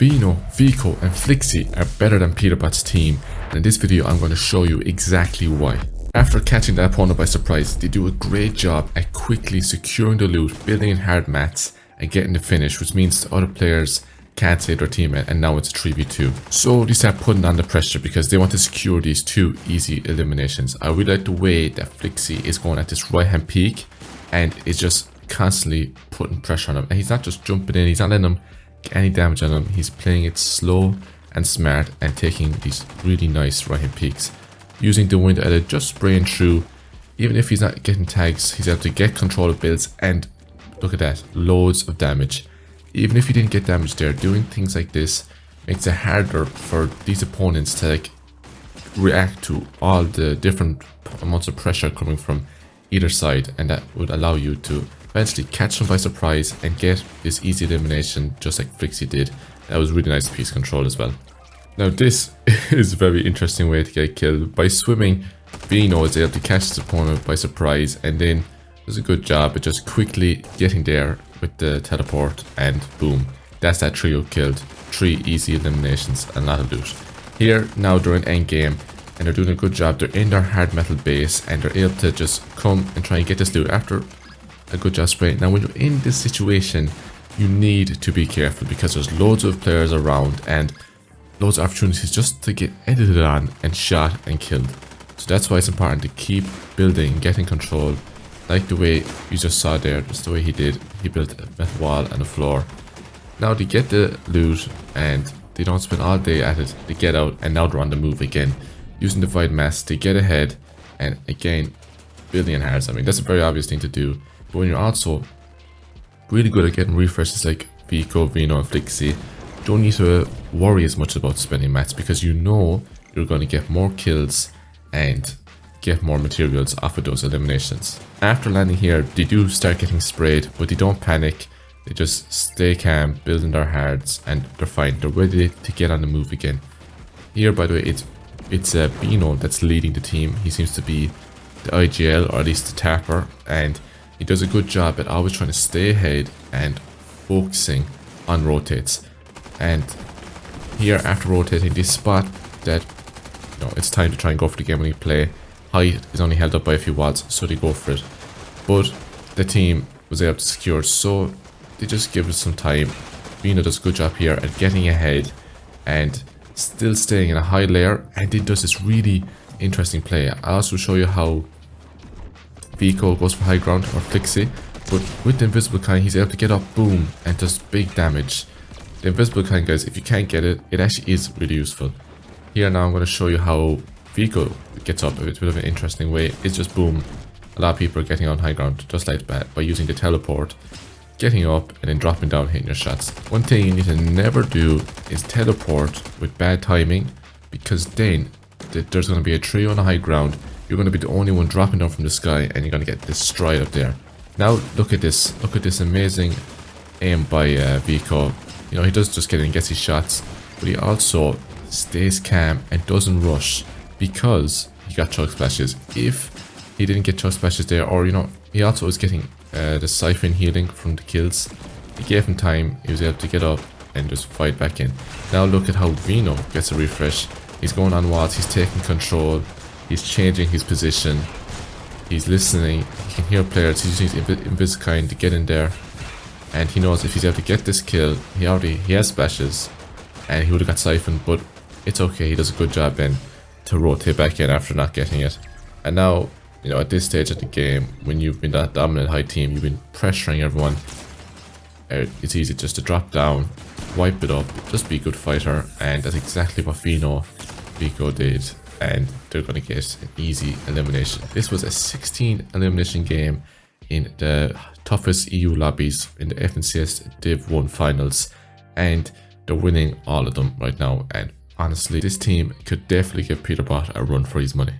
Bino, Vico and Flixie are better than Peterbot's team, and in this video I'm going to show you exactly why. After catching the opponent by surprise, they do a great job at quickly securing the loot, building in hard mats and getting the finish, which means the other players can't save their teammate, and now it's 3v2. So they start putting on the pressure because they want to secure these two easy eliminations. I really like the way that Flixie is going at this right hand peak and is just constantly putting pressure on him. And he's not just jumping in, he's not letting him get any damage on him. He's playing it slow and smart and taking these really nice right hand peaks. Using the wind edit, just spraying through. Even if he's not getting tags, he's able to get control of builds, and look at that, loads of damage. Even if he didn't get damage there, doing things like this makes it harder for these opponents to react to all the different amounts of pressure coming from either side, and that would allow you to eventually catch them by surprise and get this easy elimination just like Flixie did. That was really nice piece control as well. Now this is a very interesting way to get killed. By swimming, Bino is able to catch his opponent by surprise and then does a good job at just quickly getting there with the teleport, and boom, that's that trio killed. 3 easy eliminations and a lot of loot. Here now they're in endgame and they're doing a good job. They're in their hard metal base and they're able to just come and try and get this loot after a good job spraying. Now when you're in this situation, you need to be careful because there's loads of players around and loads of opportunities just to get edited on and shot and killed. So that's why it's important to keep building, getting control, like the way you just saw there, just the way he did. He built a metal wall and a floor. Now they get the loot and they don't spend all day at it. They get out and now they're on the move again. Using the void mass, they get ahead and again, building in hards. I mean, that's a very obvious thing to do. But when you're also really good at getting refreshes like Vico, Vino and Flixie, you don't need to worry as much about spending mats because you know you're going to get more kills and get more materials off of those eliminations. After landing here, they do start getting sprayed, but they don't panic. They just stay calm, building their hards, and they're fine. They're ready to get on the move again. Here, by the way, it's Bino that's leading the team. He seems to be the IGL, or at least the tapper, and he does a good job at always trying to stay ahead and focusing on rotates. And here, after rotating, they spot that it's time to try and go for the game winning play. Height is only held up by a few watts, so they go for it. But the team was able to secure, so they just give it some time. Bino does a good job here at getting ahead and still staying in a high layer, and it does this really interesting play. I'll also show you how Vico goes for high ground, or Flixie, but with the invisible kind he's able to get up, boom, and does big damage. The invisible kind, guys, if you can't get it, it actually is really useful. Here now I'm going to show you how Vico gets up. It's a bit of an interesting way. It's just boom, a lot of people are getting on high ground just like that by using the teleport, getting up and then dropping down, hitting your shots. One thing you need to never do is teleport with bad timing, because then there's going to be a trio on the high ground. You're going to be the only one dropping down from the sky and you're going to get destroyed up there. Now look at this amazing aim by Vico. He does just get in and gets his shots, but he also stays calm and doesn't rush because he got chug splashes. If he didn't get chug splashes there, or he also was getting the siphon healing from the kills, it gave him time. He was able to get up and just fight back in. Now look at how Vino gets a refresh. He's going on walls, he's taking control, he's changing his position, he's listening, he can hear players, he's using his Invisikind to get in there, and he knows if he's able to get this kill, he has splashes and he would have got siphoned, but it's okay. He does a good job then to rotate back in after not getting it. And now, at this stage of the game, when you've been that dominant high team, you've been pressuring everyone, it's easy just to drop down, wipe it up, just be a good fighter, and that's exactly what Vico did, and they're going to get an easy elimination. This was a 16 elimination game in the toughest EU lobbies in the FNCS Div 1 finals, and they're winning all of them right now, and honestly, this team could definitely give Peterbot a run for his money.